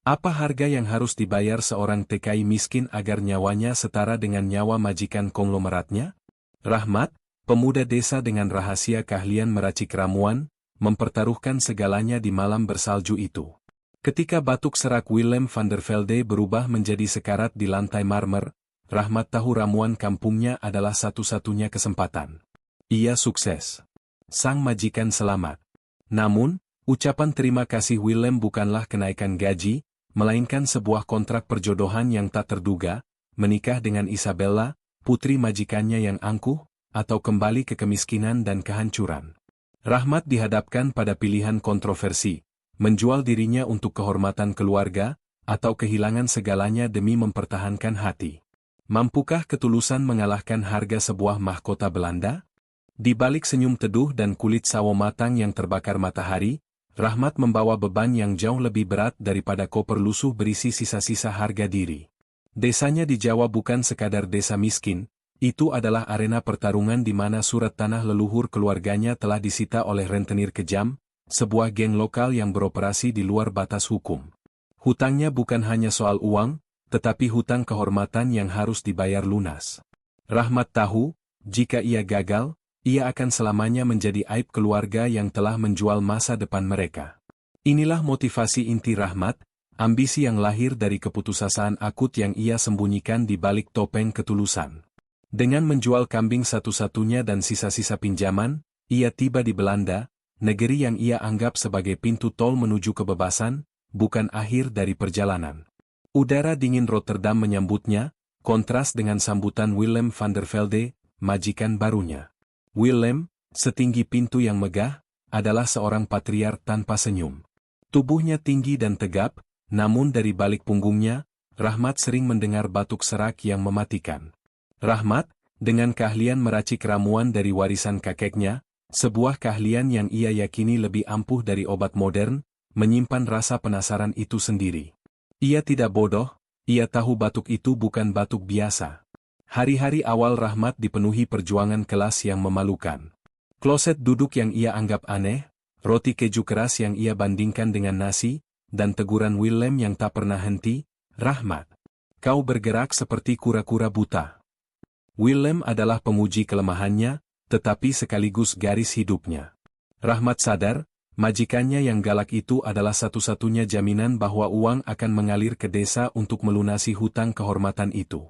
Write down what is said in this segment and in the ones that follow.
Apa harga yang harus dibayar seorang TKI miskin agar nyawanya setara dengan nyawa majikan konglomeratnya? Rahmat, pemuda desa dengan rahasia keahlian meracik ramuan, mempertaruhkan segalanya di malam bersalju itu. Ketika batuk serak Willem van der Velde berubah menjadi sekarat di lantai marmer, Rahmat tahu ramuan kampungnya adalah satu-satunya kesempatan. Ia sukses. Sang majikan selamat. Namun, ucapan terima kasih Willem bukanlah kenaikan gaji, melainkan sebuah kontrak perjodohan yang tak terduga, menikah dengan Isabella, putri majikannya yang angkuh, atau kembali ke kemiskinan dan kehancuran. Rahmat dihadapkan pada pilihan kontroversi, menjual dirinya untuk kehormatan keluarga, atau kehilangan segalanya demi mempertahankan hati. Mampukah ketulusan mengalahkan harga sebuah mahkota Belanda? Di balik senyum teduh dan kulit sawo matang yang terbakar matahari, Rahmat membawa beban yang jauh lebih berat daripada koper lusuh berisi sisa-sisa harga diri. Desanya di Jawa bukan sekadar desa miskin, itu adalah arena pertarungan di mana surat tanah leluhur keluarganya telah disita oleh rentenir kejam, sebuah geng lokal yang beroperasi di luar batas hukum. Hutangnya bukan hanya soal uang, tetapi hutang kehormatan yang harus dibayar lunas. Rahmat tahu, jika ia gagal, ia akan selamanya menjadi aib keluarga yang telah menjual masa depan mereka. Inilah motivasi inti Rahmat, ambisi yang lahir dari keputusasaan akut yang ia sembunyikan di balik topeng ketulusan. Dengan menjual kambing satu-satunya dan sisa-sisa pinjaman, ia tiba di Belanda, negeri yang ia anggap sebagai pintu tol menuju kebebasan, bukan akhir dari perjalanan. Udara dingin Rotterdam menyambutnya, kontras dengan sambutan Willem van der Velde, majikan barunya. Willem, setinggi pintu yang megah, adalah seorang patriark tanpa senyum. Tubuhnya tinggi dan tegap, namun dari balik punggungnya, Rahmat sering mendengar batuk serak yang mematikan. Rahmat, dengan keahlian meracik ramuan dari warisan kakeknya, sebuah keahlian yang ia yakini lebih ampuh dari obat modern, menyimpan rasa penasaran itu sendiri. Ia tidak bodoh, ia tahu batuk itu bukan batuk biasa. Hari-hari awal Rahmat dipenuhi perjuangan kelas yang memalukan. Kloset duduk yang ia anggap aneh, roti keju keras yang ia bandingkan dengan nasi, dan teguran Willem yang tak pernah henti, "Rahmat, kau bergerak seperti kura-kura buta." Willem adalah pemuji kelemahannya, tetapi sekaligus garis hidupnya. Rahmat sadar, majikannya yang galak itu adalah satu-satunya jaminan bahwa uang akan mengalir ke desa untuk melunasi hutang kehormatan itu.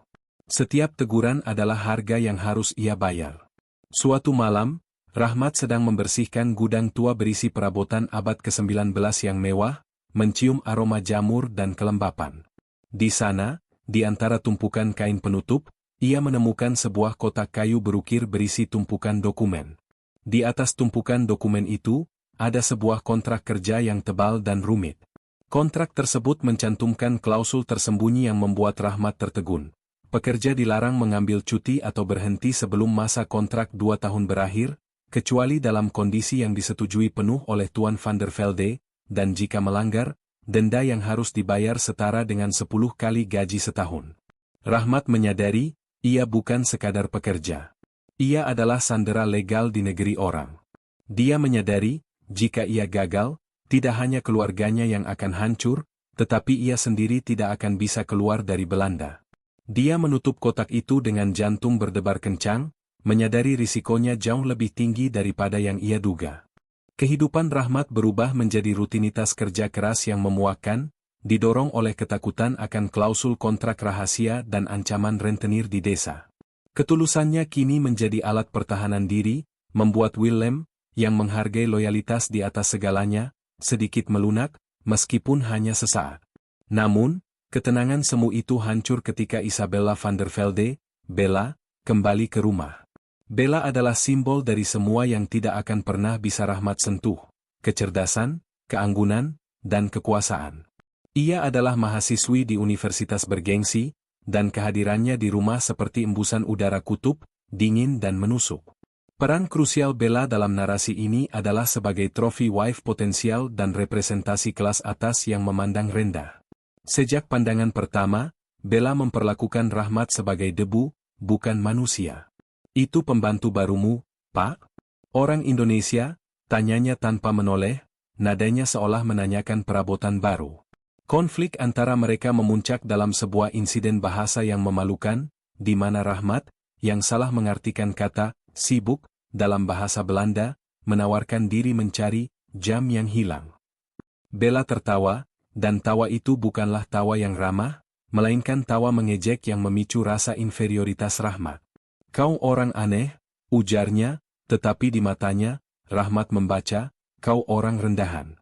Setiap teguran adalah harga yang harus ia bayar. Suatu malam, Rahmat sedang membersihkan gudang tua berisi perabotan abad ke-19 yang mewah, mencium aroma jamur dan kelembapan. Di sana, di antara tumpukan kain penutup, ia menemukan sebuah kotak kayu berukir berisi tumpukan dokumen. Di atas tumpukan dokumen itu, ada sebuah kontrak kerja yang tebal dan rumit. Kontrak tersebut mencantumkan klausul tersembunyi yang membuat Rahmat tertegun. Pekerja dilarang mengambil cuti atau berhenti sebelum masa kontrak 2 tahun berakhir, kecuali dalam kondisi yang disetujui penuh oleh Tuan van der Velde, dan jika melanggar, denda yang harus dibayar setara dengan 10 kali gaji setahun. Rahmat menyadari, ia bukan sekadar pekerja. Ia adalah sandera legal di negeri orang. Dia menyadari, jika ia gagal, tidak hanya keluarganya yang akan hancur, tetapi ia sendiri tidak akan bisa keluar dari Belanda. Dia menutup kotak itu dengan jantung berdebar kencang, menyadari risikonya jauh lebih tinggi daripada yang ia duga. Kehidupan Rahmat berubah menjadi rutinitas kerja keras yang memuakkan, didorong oleh ketakutan akan klausul kontrak rahasia dan ancaman rentenir di desa. Ketulusannya kini menjadi alat pertahanan diri, membuat Willem, yang menghargai loyalitas di atas segalanya, sedikit melunak, meskipun hanya sesaat. Namun, ketenangan semu itu hancur ketika Isabella van der Velde, Bella, kembali ke rumah. Bella adalah simbol dari semua yang tidak akan pernah bisa Rahmat sentuh: kecerdasan, keanggunan, dan kekuasaan. Ia adalah mahasiswi di universitas bergengsi, dan kehadirannya di rumah seperti embusan udara kutub, dingin dan menusuk. Peran krusial Bella dalam narasi ini adalah sebagai trophy wife potensial dan representasi kelas atas yang memandang rendah. Sejak pandangan pertama, Bella memperlakukan Rahmat sebagai debu, bukan manusia. "Itu pembantu barumu, Pak?" "Orang Indonesia?" tanyanya tanpa menoleh, nadanya seolah menanyakan perabotan baru. Konflik antara mereka memuncak dalam sebuah insiden bahasa yang memalukan, di mana Rahmat, yang salah mengartikan kata sibuk dalam bahasa Belanda, menawarkan diri mencari jam yang hilang. Bella tertawa, dan tawa itu bukanlah tawa yang ramah, melainkan tawa mengejek yang memicu rasa inferioritas Rahmat. "Kau orang aneh," ujarnya, tetapi di matanya, Rahmat membaca, "Kau orang rendahan."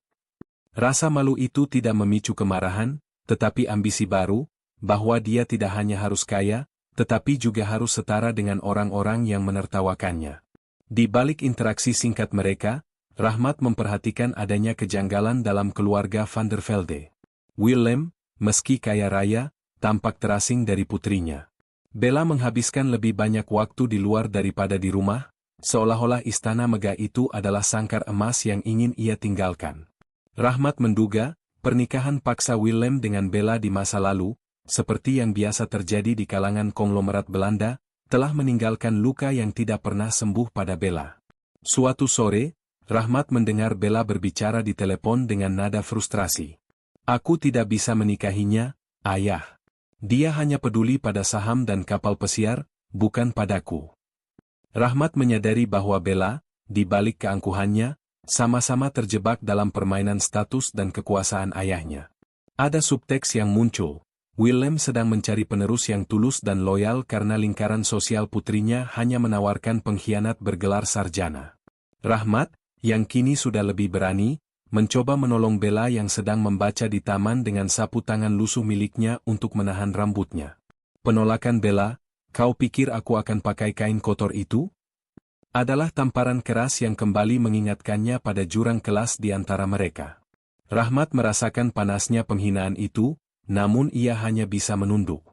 Rasa malu itu tidak memicu kemarahan, tetapi ambisi baru, bahwa dia tidak hanya harus kaya, tetapi juga harus setara dengan orang-orang yang menertawakannya. Di balik interaksi singkat mereka, Rahmat memperhatikan adanya kejanggalan dalam keluarga Van der Velde. Willem, meski kaya raya, tampak terasing dari putrinya. Bella menghabiskan lebih banyak waktu di luar daripada di rumah, seolah-olah istana megah itu adalah sangkar emas yang ingin ia tinggalkan. Rahmat menduga, pernikahan paksa Willem dengan Bella di masa lalu, seperti yang biasa terjadi di kalangan konglomerat Belanda, telah meninggalkan luka yang tidak pernah sembuh pada Bella. Suatu sore, Rahmat mendengar Bella berbicara di telepon dengan nada frustrasi. "Aku tidak bisa menikahinya, ayah. Dia hanya peduli pada saham dan kapal pesiar, bukan padaku." Rahmat menyadari bahwa Bella, di balik keangkuhannya, sama-sama terjebak dalam permainan status dan kekuasaan ayahnya. Ada subteks yang muncul. Willem sedang mencari penerus yang tulus dan loyal karena lingkaran sosial putrinya hanya menawarkan pengkhianat bergelar sarjana. Rahmat, yang kini sudah lebih berani, mencoba menolong Bella yang sedang membaca di taman dengan sapu tangan lusuh miliknya untuk menahan rambutnya. Penolakan Bella, "Kau pikir aku akan pakai kain kotor itu?" adalah tamparan keras yang kembali mengingatkannya pada jurang kelas di antara mereka. Rahmat merasakan panasnya penghinaan itu, namun ia hanya bisa menunduk.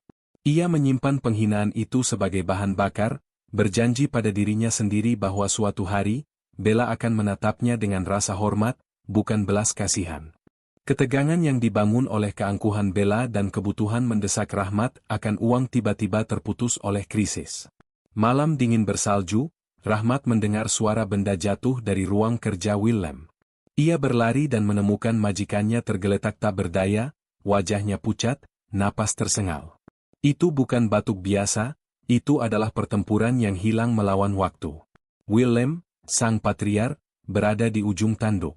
Ia menyimpan penghinaan itu sebagai bahan bakar, berjanji pada dirinya sendiri bahwa suatu hari, Bella akan menatapnya dengan rasa hormat, bukan belas kasihan. Ketegangan yang dibangun oleh keangkuhan Bella dan kebutuhan mendesak Rahmat akan uang tiba-tiba terputus oleh krisis. Malam dingin bersalju, Rahmat mendengar suara benda jatuh dari ruang kerja Willem. Ia berlari dan menemukan majikannya tergeletak tak berdaya, wajahnya pucat, napas tersengal. Itu bukan batuk biasa, itu adalah pertempuran yang hilang melawan waktu. Willem, sang patriark, berada di ujung tanduk.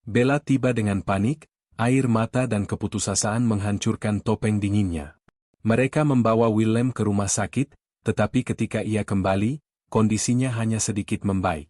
Bella tiba dengan panik, air mata dan keputusasaan menghancurkan topeng dinginnya. Mereka membawa Willem ke rumah sakit, tetapi ketika ia kembali, kondisinya hanya sedikit membaik.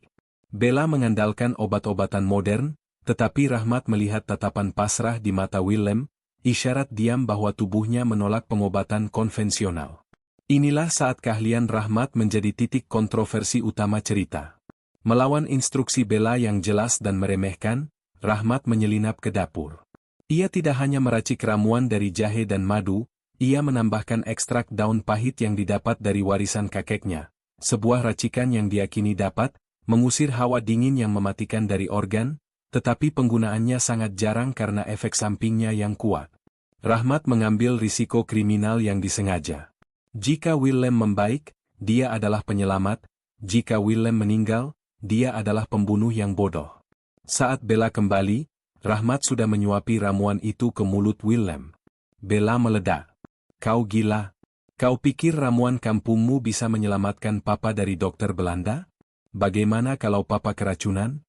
Bella mengandalkan obat-obatan modern, tetapi Rahmat melihat tatapan pasrah di mata Willem, isyarat diam bahwa tubuhnya menolak pengobatan konvensional. Inilah saat keahlian Rahmat menjadi titik kontroversi utama cerita. Melawan instruksi Bella yang jelas dan meremehkan, Rahmat menyelinap ke dapur. Ia tidak hanya meracik ramuan dari jahe dan madu, ia menambahkan ekstrak daun pahit yang didapat dari warisan kakeknya. Sebuah racikan yang diyakini dapat mengusir hawa dingin yang mematikan dari organ, tetapi penggunaannya sangat jarang karena efek sampingnya yang kuat. Rahmat mengambil risiko kriminal yang disengaja. Jika Willem membaik, dia adalah penyelamat, jika Willem meninggal, dia adalah pembunuh yang bodoh. Saat Bella kembali, Rahmat sudah menyuapi ramuan itu ke mulut Willem. Bella meledak. "Kau gila? Kau pikir ramuan kampungmu bisa menyelamatkan papa dari dokter Belanda? Bagaimana kalau papa keracunan?"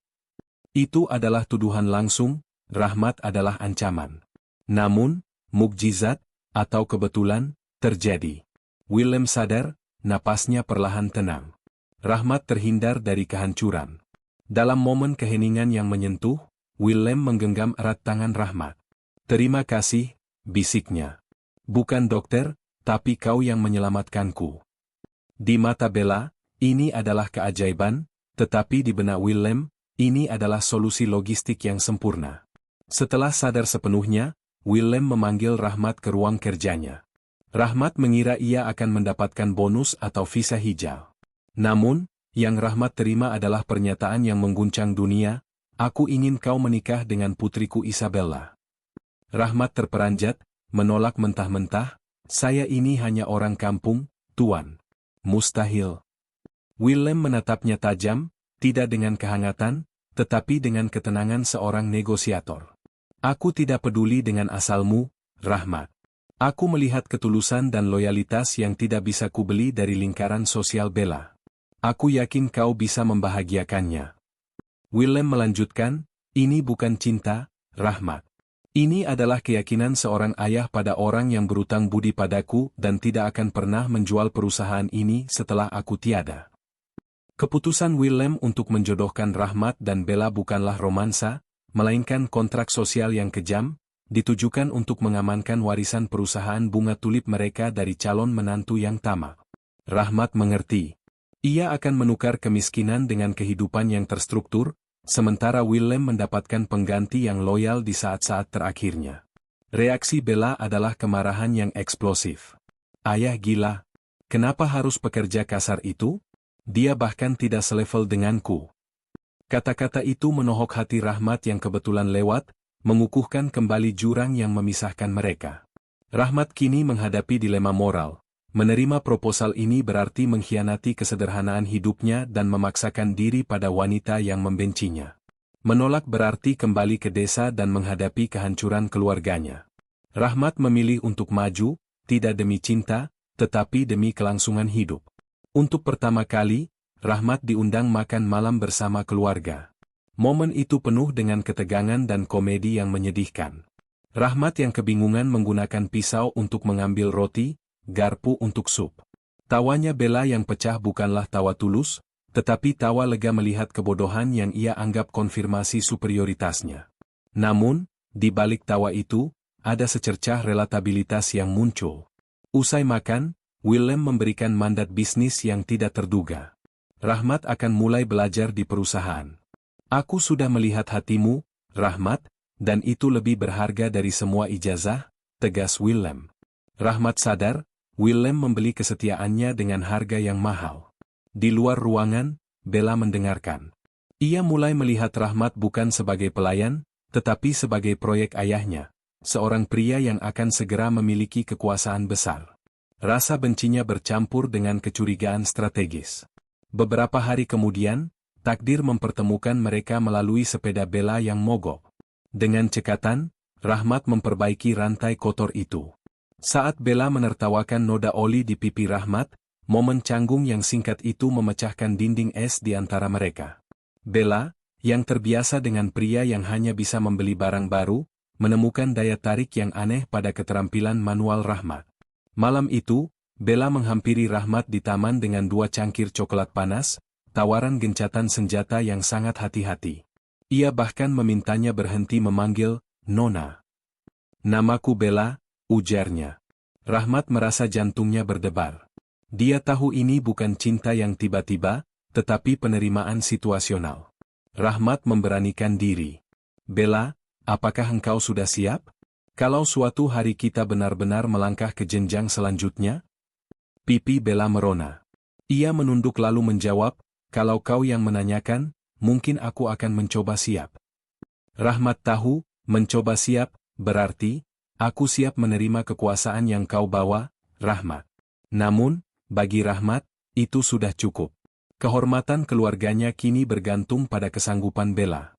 Itu adalah tuduhan langsung, Rahmat adalah ancaman. Namun, mukjizat, atau kebetulan, terjadi. Willem sadar, napasnya perlahan tenang. Rahmat terhindar dari kehancuran. Dalam momen keheningan yang menyentuh, Willem menggenggam erat tangan Rahmat. "Terima kasih," bisiknya. "Bukan dokter, tapi kau yang menyelamatkanku." Di mata Bella, ini adalah keajaiban, tetapi di benak Willem, ini adalah solusi logistik yang sempurna. Setelah sadar sepenuhnya, Willem memanggil Rahmat ke ruang kerjanya. Rahmat mengira ia akan mendapatkan bonus atau visa hijau. Namun, yang Rahmat terima adalah pernyataan yang mengguncang dunia, "Aku ingin kau menikah dengan putriku Isabella." Rahmat terperanjat, menolak mentah-mentah, "Saya ini hanya orang kampung, Tuan." "Mustahil." Willem menatapnya tajam, tidak dengan kehangatan, tetapi dengan ketenangan seorang negosiator. "Aku tidak peduli dengan asalmu, Rahmat. Aku melihat ketulusan dan loyalitas yang tidak bisa kubeli dari lingkaran sosial Bella. Aku yakin kau bisa membahagiakannya. Willem melanjutkan, ini bukan cinta, Rahmat. Ini adalah keyakinan seorang ayah pada orang yang berutang budi padaku dan tidak akan pernah menjual perusahaan ini setelah aku tiada. Keputusan Willem untuk menjodohkan Rahmat dan Bella bukanlah romansa, melainkan kontrak sosial yang kejam, ditujukan untuk mengamankan warisan perusahaan bunga tulip mereka dari calon menantu yang tamak. Rahmat mengerti. Ia akan menukar kemiskinan dengan kehidupan yang terstruktur, sementara Willem mendapatkan pengganti yang loyal di saat-saat terakhirnya. Reaksi Bella adalah kemarahan yang eksplosif. Ayah gila. Kenapa harus pekerja kasar itu? Dia bahkan tidak selevel denganku. Kata-kata itu menohok hati Rahmat yang kebetulan lewat, mengukuhkan kembali jurang yang memisahkan mereka. Rahmat kini menghadapi dilema moral. Menerima proposal ini berarti mengkhianati kesederhanaan hidupnya dan memaksakan diri pada wanita yang membencinya. Menolak berarti kembali ke desa dan menghadapi kehancuran keluarganya. Rahmat memilih untuk maju, tidak demi cinta, tetapi demi kelangsungan hidup. Untuk pertama kali, Rahmat diundang makan malam bersama keluarga. Momen itu penuh dengan ketegangan dan komedi yang menyedihkan. Rahmat yang kebingungan menggunakan pisau untuk mengambil roti, garpu untuk sup. Tawanya Bella yang pecah bukanlah tawa tulus, tetapi tawa lega melihat kebodohan yang ia anggap konfirmasi superioritasnya. Namun, di balik tawa itu, ada secercah relatabilitas yang muncul. Usai makan, Willem memberikan mandat bisnis yang tidak terduga. Rahmat akan mulai belajar di perusahaan. Aku sudah melihat hatimu, Rahmat, dan itu lebih berharga dari semua ijazah, tegas Willem. Rahmat sadar, Willem membeli kesetiaannya dengan harga yang mahal. Di luar ruangan, Bella mendengarkan. Ia mulai melihat Rahmat bukan sebagai pelayan, tetapi sebagai proyek ayahnya, seorang pria yang akan segera memiliki kekuasaan besar. Rasa bencinya bercampur dengan kecurigaan strategis. Beberapa hari kemudian, takdir mempertemukan mereka melalui sepeda Bella yang mogok. Dengan cekatan, Rahmat memperbaiki rantai kotor itu. Saat Bella menertawakan noda oli di pipi Rahmat, momen canggung yang singkat itu memecahkan dinding es di antara mereka. Bella, yang terbiasa dengan pria yang hanya bisa membeli barang baru, menemukan daya tarik yang aneh pada keterampilan manual Rahmat. Malam itu, Bella menghampiri Rahmat di taman dengan 2 cangkir coklat panas, tawaran gencatan senjata yang sangat hati-hati. Ia bahkan memintanya berhenti memanggil Nona. Namaku Bella, ujarnya. Rahmat merasa jantungnya berdebar. Dia tahu ini bukan cinta yang tiba-tiba, tetapi penerimaan situasional. Rahmat memberanikan diri. Bella, apakah engkau sudah siap? Kalau suatu hari kita benar-benar melangkah ke jenjang selanjutnya? Pipi Bella merona. Ia menunduk lalu menjawab, kalau kau yang menanyakan, mungkin aku akan mencoba siap. Rahmat tahu, mencoba siap, berarti, aku siap menerima kekuasaan yang kau bawa, Rahmat. Namun, bagi Rahmat, itu sudah cukup. Kehormatan keluarganya kini bergantung pada kesanggupan Bella.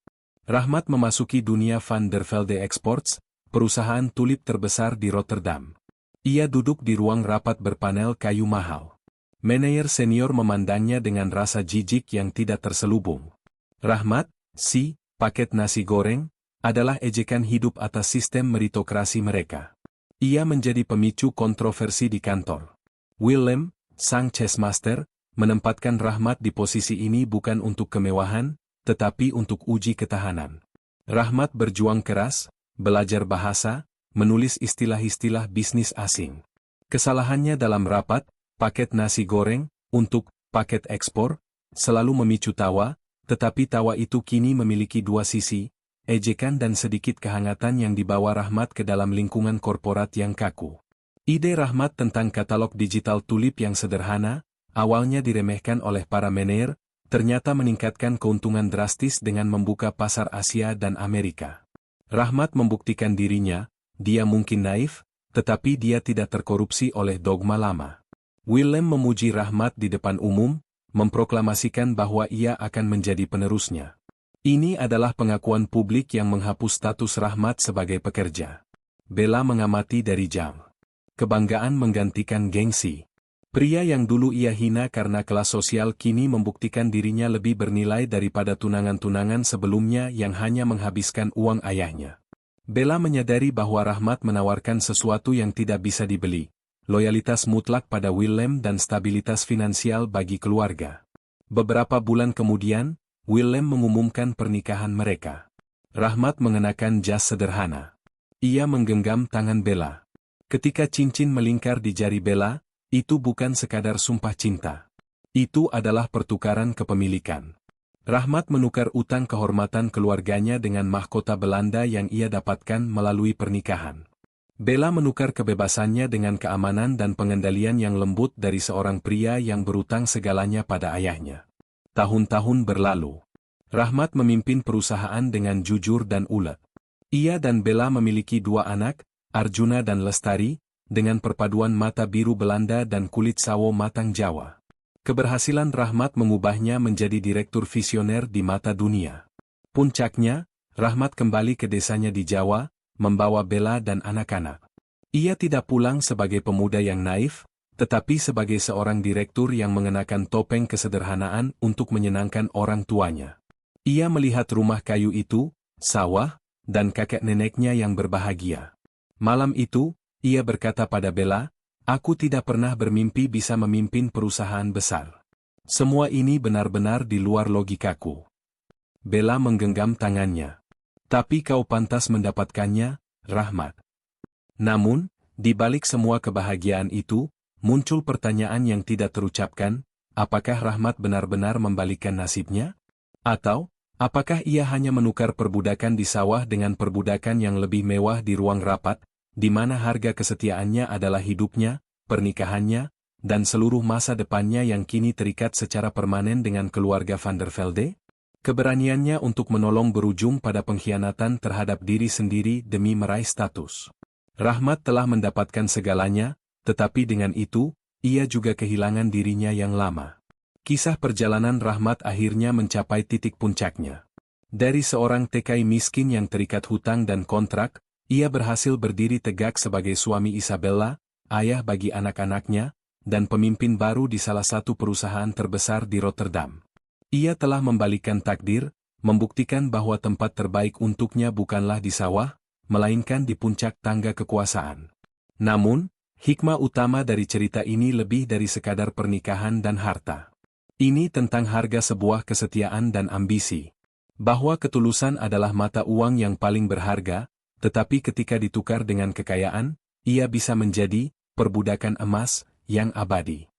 Rahmat memasuki dunia Van der Velde Exports, perusahaan tulip terbesar di Rotterdam. Ia duduk di ruang rapat berpanel kayu mahal. Manajer senior memandangnya dengan rasa jijik yang tidak terselubung. Rahmat, si paket nasi goreng, adalah ejekan hidup atas sistem meritokrasi mereka. Ia menjadi pemicu kontroversi di kantor. Willem, sang chessmaster, menempatkan Rahmat di posisi ini bukan untuk kemewahan, tetapi untuk uji ketahanan. Rahmat berjuang keras, belajar bahasa, menulis istilah-istilah bisnis asing. Kesalahannya dalam rapat, paket nasi goreng, untuk paket ekspor, selalu memicu tawa, tetapi tawa itu kini memiliki 2 sisi, ejekan dan sedikit kehangatan yang dibawa Rahmat ke dalam lingkungan korporat yang kaku. Ide Rahmat tentang katalog digital tulip yang sederhana, awalnya diremehkan oleh para manajer, ternyata meningkatkan keuntungan drastis dengan membuka pasar Asia dan Amerika. Rahmat membuktikan dirinya, dia mungkin naif, tetapi dia tidak terkorupsi oleh dogma lama. Willem memuji Rahmat di depan umum, memproklamasikan bahwa ia akan menjadi penerusnya. Ini adalah pengakuan publik yang menghapus status Rahmat sebagai pekerja. Bella mengamati dari jauh. Kebanggaan menggantikan gengsi. Pria yang dulu ia hina karena kelas sosial kini membuktikan dirinya lebih bernilai daripada tunangan-tunangan sebelumnya yang hanya menghabiskan uang ayahnya. Bella menyadari bahwa Rahmat menawarkan sesuatu yang tidak bisa dibeli, loyalitas mutlak pada Willem dan stabilitas finansial bagi keluarga. Beberapa bulan kemudian, Willem mengumumkan pernikahan mereka. Rahmat mengenakan jas sederhana. Ia menggenggam tangan Bella. Ketika cincin melingkar di jari Bella, itu bukan sekadar sumpah cinta. Itu adalah pertukaran kepemilikan. Rahmat menukar utang kehormatan keluarganya dengan mahkota Belanda yang ia dapatkan melalui pernikahan. Bella menukar kebebasannya dengan keamanan dan pengendalian yang lembut dari seorang pria yang berutang segalanya pada ayahnya. Tahun-tahun berlalu. Rahmat memimpin perusahaan dengan jujur dan ulet. Ia dan Bella memiliki 2 anak, Arjuna dan Lestari, dengan perpaduan mata biru Belanda dan kulit sawo matang Jawa. Keberhasilan Rahmat mengubahnya menjadi direktur visioner di mata dunia. Puncaknya, Rahmat kembali ke desanya di Jawa, membawa Bella dan anak-anak. Ia tidak pulang sebagai pemuda yang naif, tetapi sebagai seorang direktur yang mengenakan topeng kesederhanaan untuk menyenangkan orang tuanya. Ia melihat rumah kayu itu, sawah, dan kakek neneknya yang berbahagia. Malam itu, ia berkata pada Bella, "Aku tidak pernah bermimpi bisa memimpin perusahaan besar. Semua ini benar-benar di luar logikaku." Bella menggenggam tangannya. "Tapi kau pantas mendapatkannya, Rahmat." Namun, di balik semua kebahagiaan itu, muncul pertanyaan yang tidak terucapkan, apakah Rahmat benar-benar membalikkan nasibnya? Atau, apakah ia hanya menukar perbudakan di sawah dengan perbudakan yang lebih mewah di ruang rapat, di mana harga kesetiaannya adalah hidupnya, pernikahannya, dan seluruh masa depannya yang kini terikat secara permanen dengan keluarga Van der Velde? Keberaniannya untuk menolong berujung pada pengkhianatan terhadap diri sendiri demi meraih status. Rahmat telah mendapatkan segalanya, tetapi dengan itu, ia juga kehilangan dirinya yang lama. Kisah perjalanan Rahmat akhirnya mencapai titik puncaknya. Dari seorang TKI miskin yang terikat hutang dan kontrak, ia berhasil berdiri tegak sebagai suami Isabella, ayah bagi anak-anaknya, dan pemimpin baru di salah satu perusahaan terbesar di Rotterdam. Ia telah membalikkan takdir, membuktikan bahwa tempat terbaik untuknya bukanlah di sawah, melainkan di puncak tangga kekuasaan. Namun, hikmah utama dari cerita ini lebih dari sekadar pernikahan dan harta. Ini tentang harga sebuah kesetiaan dan ambisi. Bahwa ketulusan adalah mata uang yang paling berharga, tetapi ketika ditukar dengan kekayaan, ia bisa menjadi perbudakan emas yang abadi.